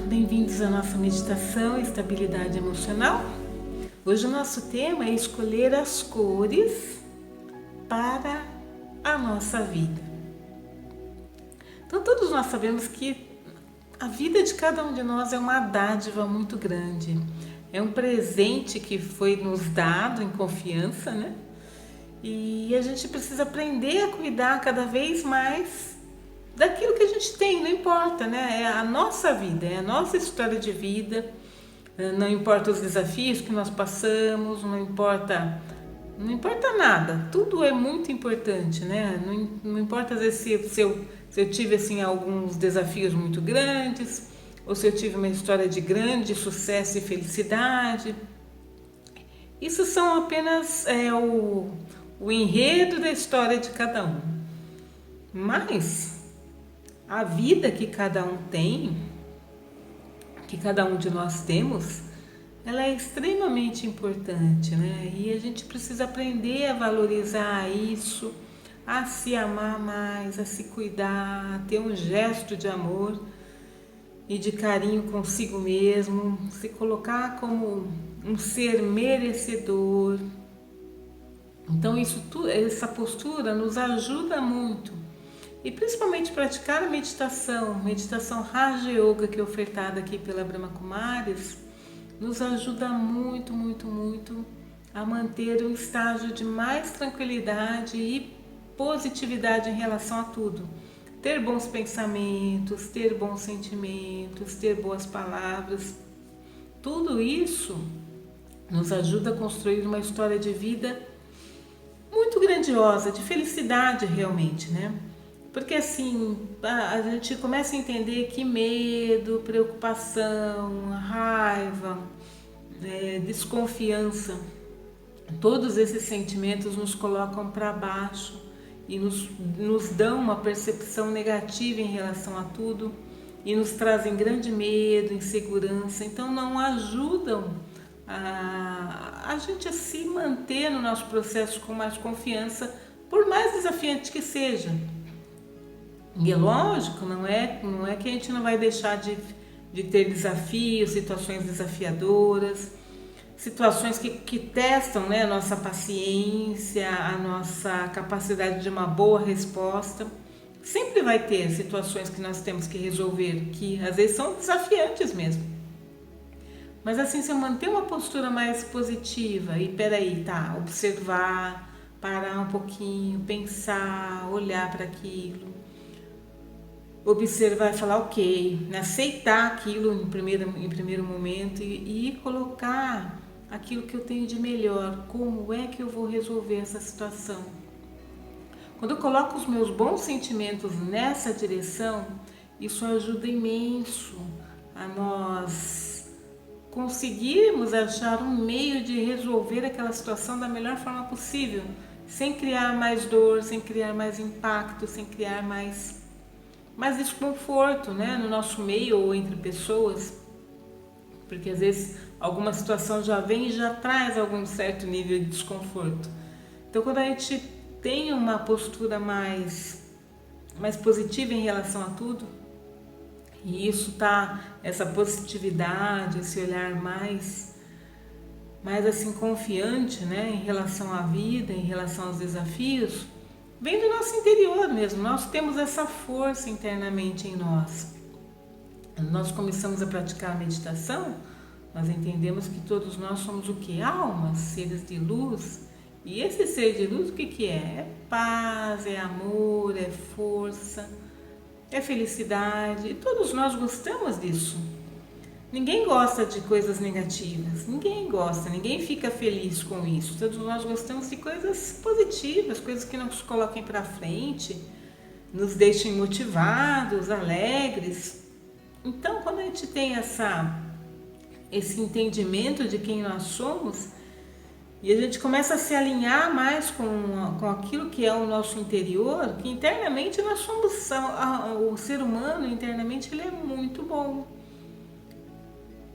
bem-vindos à nossa meditação e estabilidade emocional. Hoje o nosso tema é escolher as cores para a nossa vida. Então todos nós sabemos que a vida de cada um de nós é uma dádiva muito grande. É um presente que foi nos dado em confiança, né? E a gente precisa aprender a cuidar cada vez mais daquilo que a gente tem, não importa, né? É a nossa vida, é a nossa história de vida, não importa os desafios que nós passamos, não importa nada, tudo é muito importante, né? Não importa às vezes se eu tive assim alguns desafios muito grandes, ou se eu tive uma história de grande sucesso e felicidade. Isso são apenas o enredo da história de cada um. Mas a vida que cada um tem, que cada um de nós temos, ela é extremamente importante, né? E a gente precisa aprender a valorizar isso, a se amar mais, a se cuidar, a ter um gesto de amor e de carinho consigo mesmo, se colocar como um ser merecedor. Então essa postura nos ajuda muito. E principalmente praticar a meditação Raja Yoga, que é ofertada aqui pela Brahma Kumaris, nos ajuda muito, muito, muito a manter um estágio de mais tranquilidade e positividade em relação a tudo. Ter bons pensamentos, ter bons sentimentos, ter boas palavras, tudo isso nos ajuda a construir uma história de vida muito grandiosa, de felicidade realmente, né? Porque assim, a gente começa a entender que medo, preocupação, raiva, desconfiança, todos esses sentimentos nos colocam para baixo e nos dão uma percepção negativa em relação a tudo e nos trazem grande medo, insegurança, então não ajudam a gente a se manter no nosso processo com mais confiança, por mais desafiante que seja. E é lógico, não é que a gente não vai deixar de ter desafios, situações desafiadoras, situações que testam, né, a nossa paciência, a nossa capacidade de uma boa resposta. Sempre vai ter situações que nós temos que resolver, que às vezes são desafiantes mesmo. Mas assim, se eu manter uma postura mais positiva e observar, parar um pouquinho, pensar, olhar para aquilo, observar e falar ok, aceitar aquilo em primeiro momento e colocar aquilo que eu tenho de melhor, como é que eu vou resolver essa situação. Quando eu coloco os meus bons sentimentos nessa direção, isso ajuda imenso a nós conseguirmos achar um meio de resolver aquela situação da melhor forma possível, sem criar mais dor, sem criar mais impacto, sem criar mais desconforto, né, no nosso meio ou entre pessoas, porque às vezes alguma situação já vem e já traz algum certo nível de desconforto. Então quando a gente tem uma postura mais positiva em relação a tudo, e isso essa positividade, esse olhar mais assim confiante, né, em relação à vida, em relação aos desafios, vem do nosso interior mesmo. Nós temos essa força internamente em nós. Nós começamos a praticar a meditação, nós entendemos que todos nós somos o que? Almas, seres de luz. E esse ser de luz o que é? É paz, é amor, é força, é felicidade. E todos nós gostamos disso. Ninguém gosta de coisas negativas, ninguém fica feliz com isso. Todos nós gostamos de coisas positivas, coisas que nos coloquem para frente, nos deixem motivados, alegres. Então, quando a gente tem esse entendimento de quem nós somos, e a gente começa a se alinhar mais com aquilo que é o nosso interior, que internamente nós somos, o ser humano internamente ele é muito bom.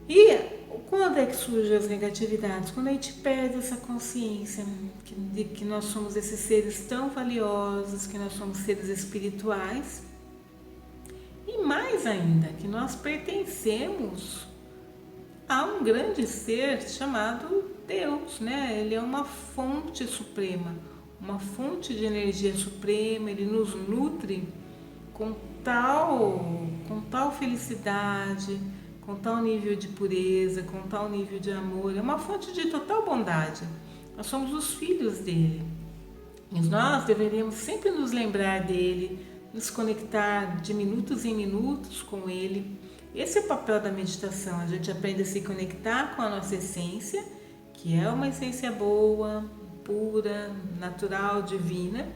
E quando é que surgem as negatividades? Quando a gente perde essa consciência de que nós somos esses seres tão valiosos, que nós somos seres espirituais. E E mais ainda, que nós pertencemos a um grande ser chamado Deus, né? Ele é uma fonte suprema, uma fonte de energia suprema, ele nos nutre com tal felicidade, com tal nível de pureza, com tal nível de amor. É uma fonte de total bondade. Nós somos os filhos dele. E nós deveríamos sempre nos lembrar dele, nos conectar de minutos em minutos com ele. Esse é o papel da meditação. A gente aprende a se conectar com a nossa essência, que é uma essência boa, pura, natural, divina.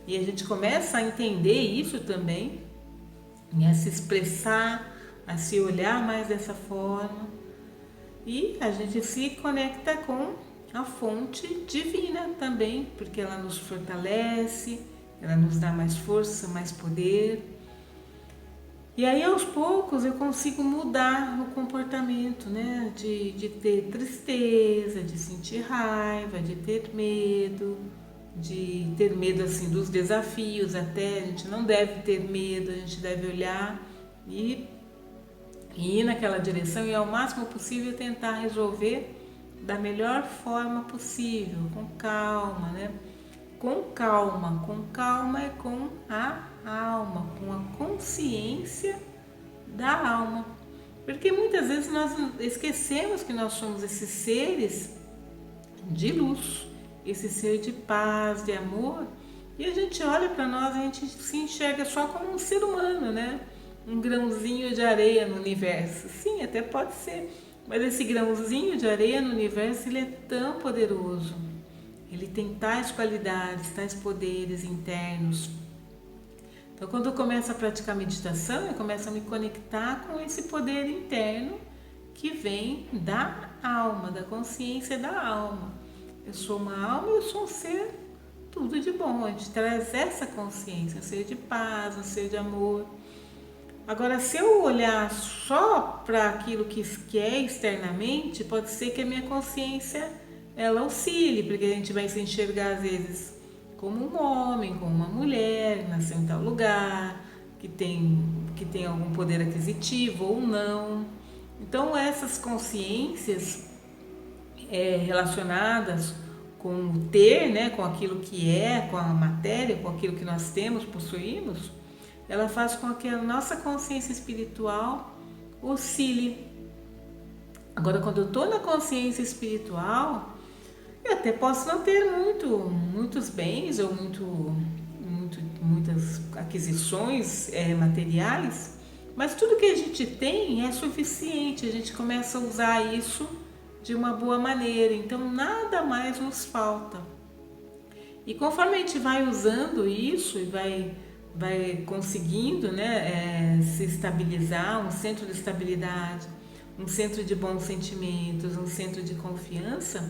E a gente começa a entender isso também, e a se expressar, a se olhar mais dessa forma. E a gente se conecta com a fonte divina também, porque ela nos fortalece, ela nos dá mais força, mais poder. E aí aos poucos eu consigo mudar o comportamento, né? De ter tristeza, de sentir raiva, de ter medo assim dos desafios até. A gente não deve ter medo, a gente deve olhar e ir naquela direção e ao máximo possível tentar resolver da melhor forma possível, com calma, né? Com calma é com a alma, com a consciência da alma. Porque muitas vezes nós esquecemos que nós somos esses seres de luz, esse ser de paz, de amor, e a gente olha para nós, a gente se enxerga só como um ser humano, né? Um grãozinho de areia no universo. Sim, até pode ser, mas esse grãozinho de areia no universo, ele é tão poderoso. Ele tem tais qualidades, tais poderes internos. Então, quando eu começo a praticar meditação, eu começo a me conectar com esse poder interno que vem da alma, da consciência da alma. Eu sou uma alma e eu sou um ser tudo de bom. A gente traz essa consciência, um ser de paz, um ser de amor. Agora, se eu olhar só para aquilo que é externamente, pode ser que a minha consciência ela oscile, porque a gente vai se enxergar às vezes como um homem, como uma mulher, nasceu em tal lugar, que tem algum poder aquisitivo ou não. Então essas consciências relacionadas com o ter, né, com aquilo que é, com a matéria, com aquilo que nós temos, possuímos, ela faz com que a nossa consciência espiritual oscile. Agora, quando eu estou na consciência espiritual, eu até posso não ter muitos bens ou muitas aquisições materiais, mas tudo que a gente tem é suficiente, a gente começa a usar isso de uma boa maneira, então nada mais nos falta. E conforme a gente vai usando isso e vai conseguindo, né, se estabilizar, um centro de estabilidade, um centro de bons sentimentos, um centro de confiança,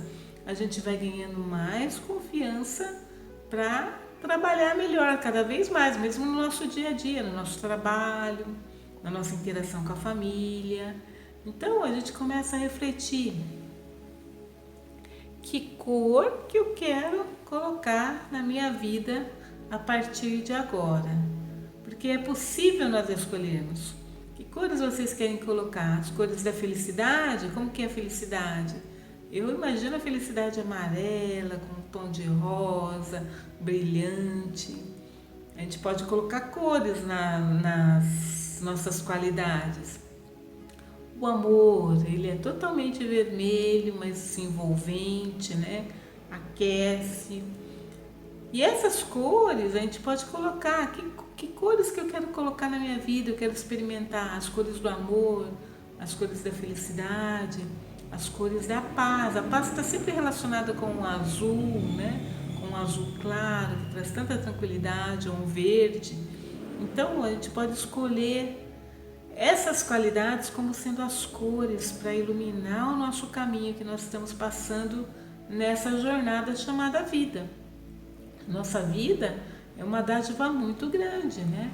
a gente vai ganhando mais confiança para trabalhar melhor cada vez mais, mesmo no nosso dia a dia, no nosso trabalho, na nossa interação com a família. Então a gente começa a refletir: que cor que eu quero colocar na minha vida a partir de agora? Porque é possível nós escolhermos. Que cores vocês querem colocar? As cores da felicidade? Como que é a felicidade? Eu imagino a felicidade amarela, com um tom de rosa, brilhante. A gente pode colocar cores nas nossas qualidades. O amor, ele é totalmente vermelho, mas envolvente, né? Aquece. E essas cores a gente pode colocar. Que cores que eu quero colocar na minha vida? Eu quero experimentar as cores do amor, as cores da felicidade, as cores da paz. A paz está sempre relacionada com o azul, né? Com o azul claro, que traz tanta tranquilidade, ou um verde. Então a gente pode escolher essas qualidades como sendo as cores para iluminar o nosso caminho que nós estamos passando nessa jornada chamada vida. Nossa vida é uma dádiva muito grande, né?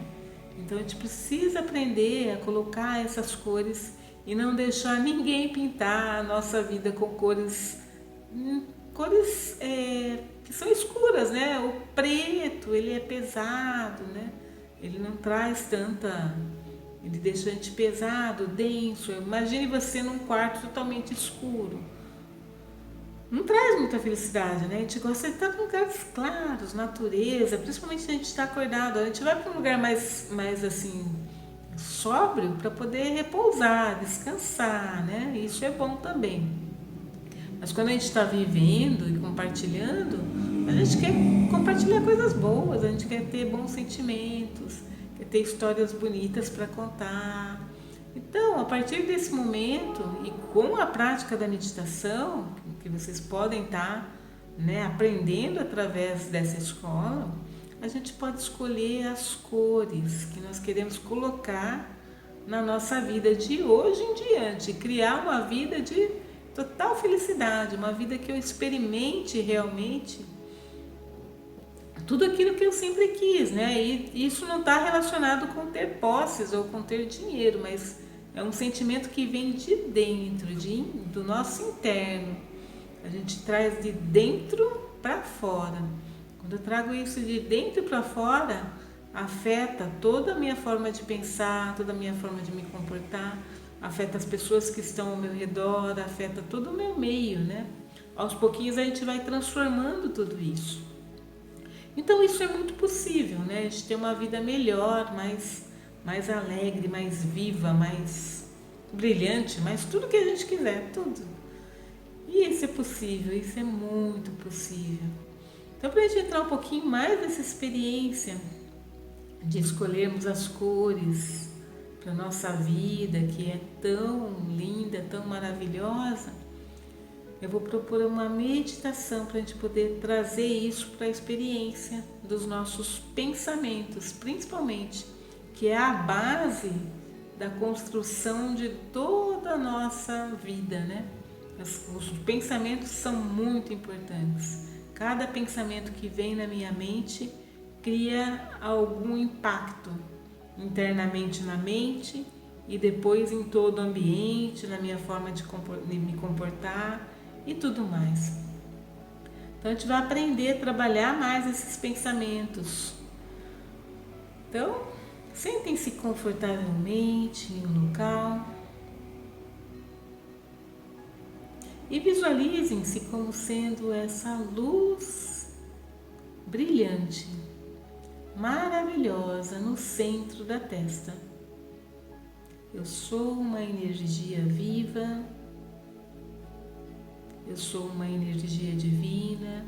Então a gente precisa aprender a colocar essas cores e não deixar ninguém pintar a nossa vida com cores que são escuras, né? O preto, ele é pesado, né? Ele não traz Ele deixa a gente pesado, denso. Imagine você num quarto totalmente escuro. Não traz muita felicidade, né? A gente gosta de estar em lugares claros, natureza, principalmente se a gente está acordado. A gente vai para um lugar mais assim, sóbrio, para poder repousar, descansar, né? Isso é bom também. Mas quando a gente está vivendo e compartilhando, a gente quer compartilhar coisas boas, a gente quer ter bons sentimentos, quer ter histórias bonitas para contar. Então, a partir desse momento e com a prática da meditação, que vocês podem estar, né, aprendendo através dessa escola, a gente pode escolher as cores que nós queremos colocar na nossa vida de hoje em diante, criar uma vida de total felicidade, uma vida que eu experimente realmente tudo aquilo que eu sempre quis, né? E isso não está relacionado com ter posses ou com ter dinheiro, mas é um sentimento que vem de dentro, do nosso interno. A gente traz de dentro para fora. Quando eu trago isso de dentro para fora, afeta toda a minha forma de pensar, toda a minha forma de me comportar, afeta as pessoas que estão ao meu redor, afeta todo o meu meio, né? Aos pouquinhos a gente vai transformando tudo isso. Então isso é muito possível, né? A gente ter uma vida melhor, mais alegre, mais viva, mais brilhante, mais tudo que a gente quiser, tudo. E isso é possível, isso é muito possível. Então, para a gente entrar um pouquinho mais nessa experiência de escolhermos as cores para a nossa vida, que é tão linda, tão maravilhosa, eu vou propor uma meditação para a gente poder trazer isso para a experiência dos nossos pensamentos, principalmente, que é a base da construção de toda a nossa vida, né? Os pensamentos são muito importantes. Cada pensamento que vem na minha mente cria algum impacto internamente na mente e depois em todo o ambiente, na minha forma de me comportar e tudo mais. Então a gente vai aprender a trabalhar mais esses pensamentos. Então, sentem-se confortavelmente em um local e visualizem-se como sendo essa luz brilhante, maravilhosa no centro da testa. Eu sou uma energia viva. Eu sou uma energia divina.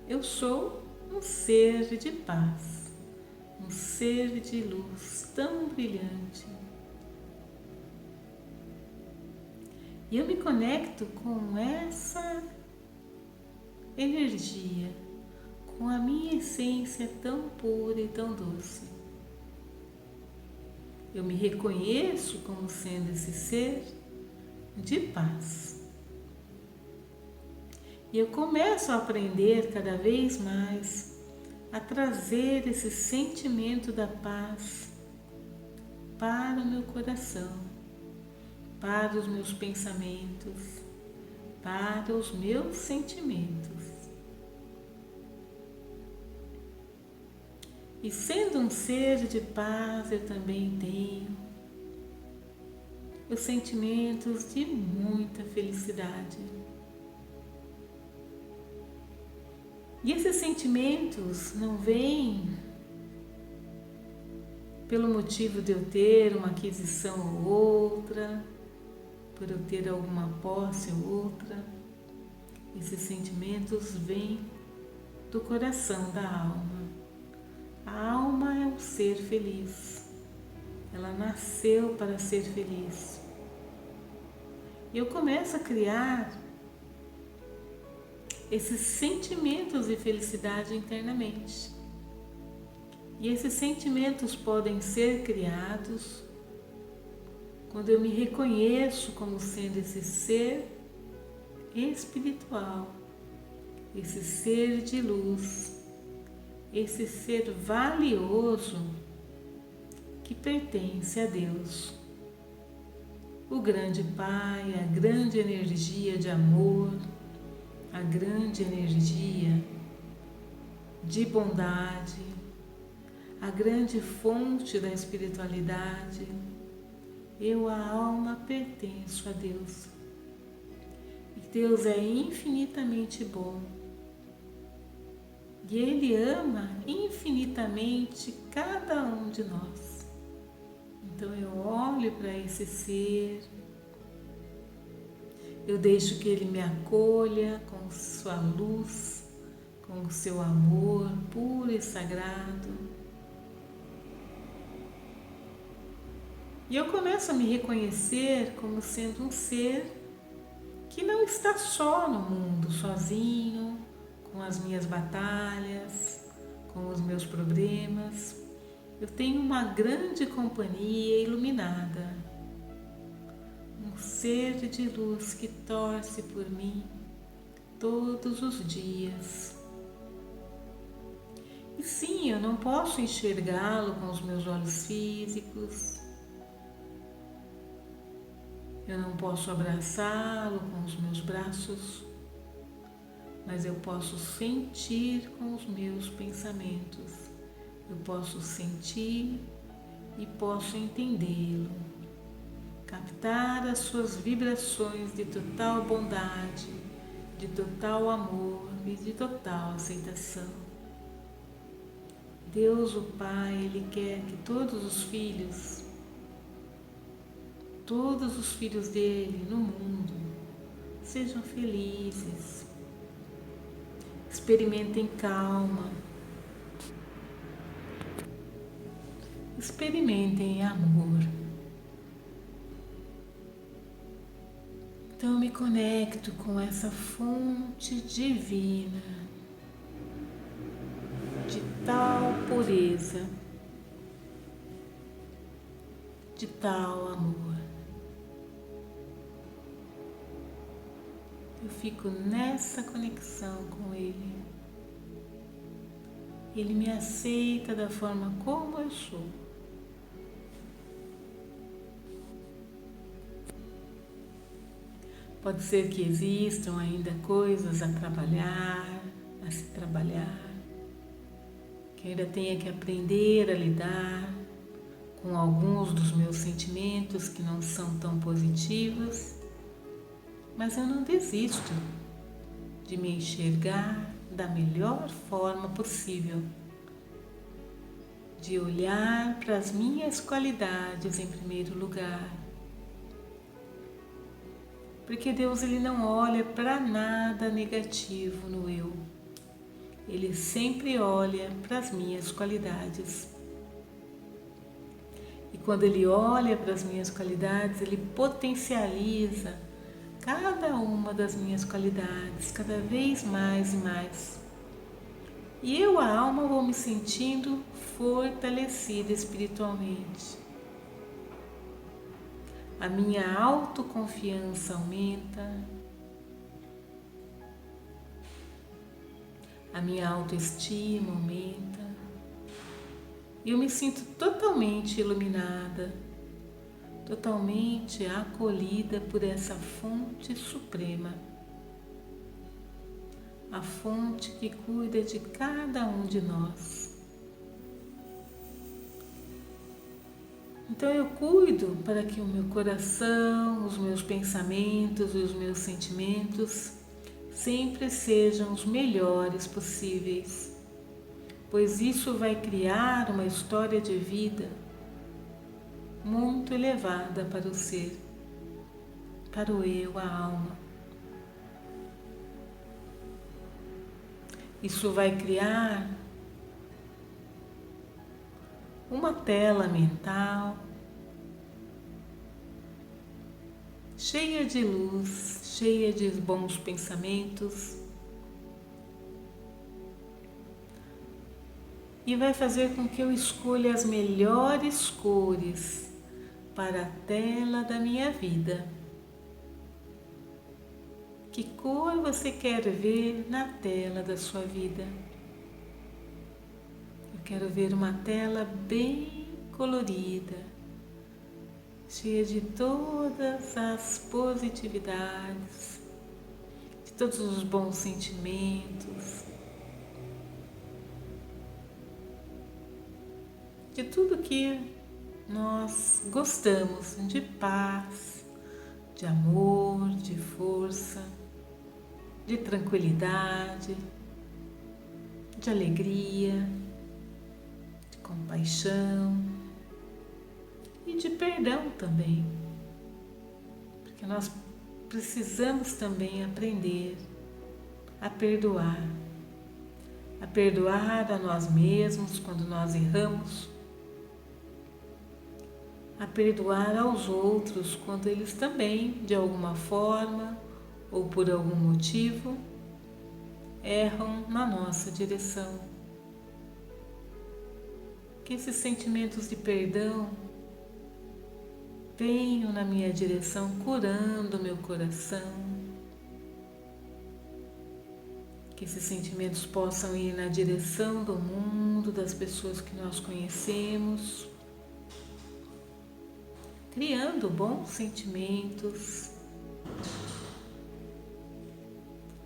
Eu sou um ser de paz, um ser de luz tão brilhante. E eu me conecto com essa energia, com a minha essência tão pura e tão doce. Eu me reconheço como sendo esse ser de paz. E eu começo a aprender cada vez mais a trazer esse sentimento da paz para o meu coração, para os meus pensamentos, para os meus sentimentos. E sendo um ser de paz, eu também tenho os sentimentos de muita felicidade. E esses sentimentos não vêm pelo motivo de eu ter uma aquisição ou outra, por eu ter alguma posse ou outra. Esses sentimentos vêm do coração da alma. A alma é um ser feliz. Ela nasceu para ser feliz. E eu começo a criar esses sentimentos de felicidade internamente. E esses sentimentos podem ser criados quando eu me reconheço como sendo esse ser espiritual, esse ser de luz, esse ser valioso que pertence a Deus, o grande Pai, a grande energia de amor, a grande energia de bondade, a grande fonte da espiritualidade. Eu, a alma, pertenço a Deus. E Deus é infinitamente bom. E Ele ama infinitamente cada um de nós. Então eu olho para esse ser, eu deixo que Ele me acolha com sua luz, com o seu amor puro e sagrado. E eu começo a me reconhecer como sendo um ser que não está só no mundo, sozinho, com as minhas batalhas, com os meus problemas. Eu tenho uma grande companhia iluminada, um ser de luz que torce por mim todos os dias. E sim, eu não posso enxergá-lo com os meus olhos físicos, eu não posso abraçá-lo com os meus braços, mas eu posso sentir com os meus pensamentos, eu posso sentir e posso entendê-lo, captar as suas vibrações de total bondade, de total amor e de total aceitação. Deus, o Pai, Ele quer que todos os filhos dele no mundo sejam felizes, experimentem calma, experimentem amor. Então eu me conecto com essa fonte divina de tal pureza, de tal amor. Eu fico nessa conexão com Ele. Ele me aceita da forma como eu sou. Pode ser que existam ainda coisas a trabalhar, a se trabalhar, que eu ainda tenha que aprender a lidar com alguns dos meus sentimentos que não são tão positivos, mas eu não desisto de me enxergar da melhor forma possível, de olhar para as minhas qualidades em primeiro lugar. Porque Deus, Ele não olha para nada negativo no eu. Ele sempre olha para as minhas qualidades. E quando Ele olha para as minhas qualidades, Ele potencializa cada uma das minhas qualidades, cada vez mais e mais. E eu, a alma, vou me sentindo fortalecida espiritualmente. A minha autoconfiança aumenta, a minha autoestima aumenta, e eu me sinto totalmente iluminada, totalmente acolhida por essa fonte suprema, a fonte que cuida de cada um de nós. Então eu cuido para que o meu coração, os meus pensamentos e os meus sentimentos sempre sejam os melhores possíveis, pois isso vai criar uma história de vida muito elevada para o ser, para o eu, a alma. Isso vai criar uma tela mental cheia de luz, cheia de bons pensamentos, e vai fazer com que eu escolha as melhores cores para a tela da minha vida. Que cor você quer ver na tela da sua vida? Eu quero ver uma tela bem colorida, cheia de todas as positividades, de todos os bons sentimentos. de tudo que nós gostamos, de paz, de amor, de força, de tranquilidade, de alegria, de compaixão e de perdão também, porque nós precisamos também aprender a perdoar a nós mesmos quando nós erramos, a perdoar aos outros quando eles também, de alguma forma ou por algum motivo, erram na nossa direção. Que esses sentimentos de perdão venham na minha direção, curando meu coração. Que esses sentimentos possam ir na direção do mundo, das pessoas que nós conhecemos, criando bons sentimentos,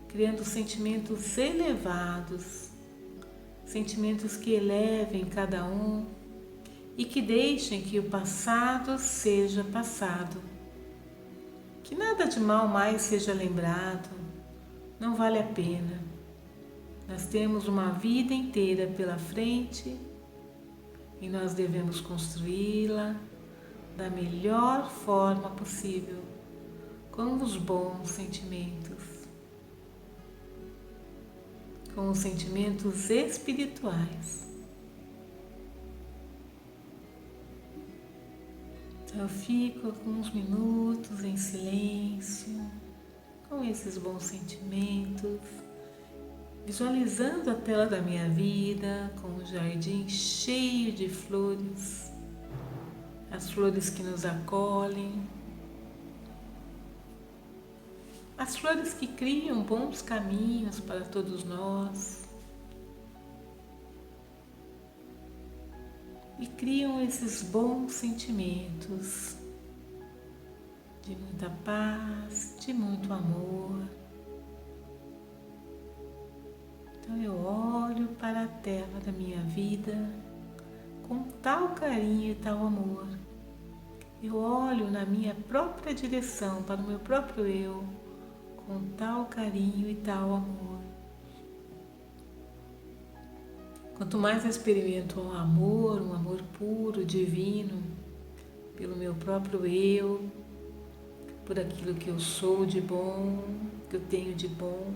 criando sentimentos elevados, sentimentos que elevem cada um e que deixem que o passado seja passado. Que nada de mal mais seja lembrado, não vale a pena. Nós temos uma vida inteira pela frente e nós devemos construí-la da melhor forma possível, com os bons sentimentos, com os sentimentos espirituais. Então eu fico alguns minutos em silêncio, com esses bons sentimentos, visualizando a tela da minha vida com um jardim cheio de flores, as flores que nos acolhem, as flores que criam bons caminhos para todos nós e criam esses bons sentimentos de muita paz, de muito amor. Então eu olho para a tela da minha vida com tal carinho e tal amor. Eu olho na minha própria direção, para o meu próprio eu, com tal carinho e tal amor. Quanto mais eu experimento um amor puro, divino, pelo meu próprio eu, por aquilo que eu sou de bom, que eu tenho de bom,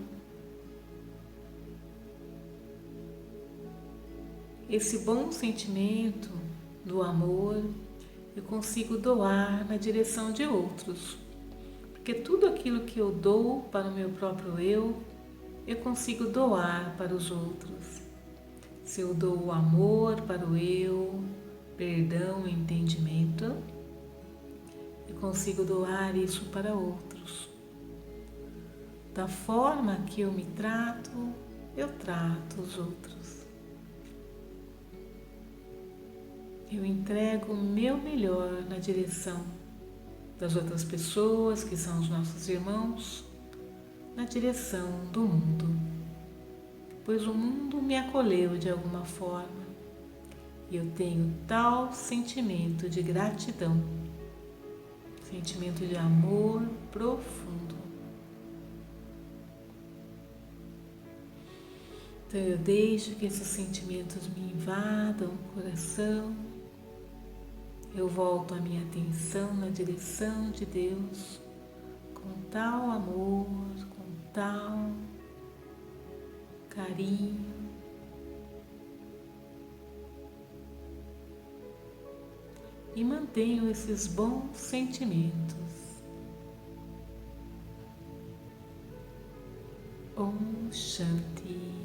esse bom sentimento do amor eu consigo doar na direção de outros, porque tudo aquilo que eu dou para o meu próprio eu consigo doar para os outros. Se eu dou o amor para o eu, perdão e entendimento, eu consigo doar isso para outros. Da forma que eu me trato, eu trato os outros. Eu entrego o meu melhor na direção das outras pessoas, que são os nossos irmãos, na direção do mundo, pois o mundo me acolheu de alguma forma e eu tenho tal sentimento de gratidão, sentimento de amor profundo. Então eu deixo que esses sentimentos me invadam o coração. Eu volto a minha atenção na direção de Deus, com tal amor, com tal carinho. E mantenho esses bons sentimentos. Om Shanti.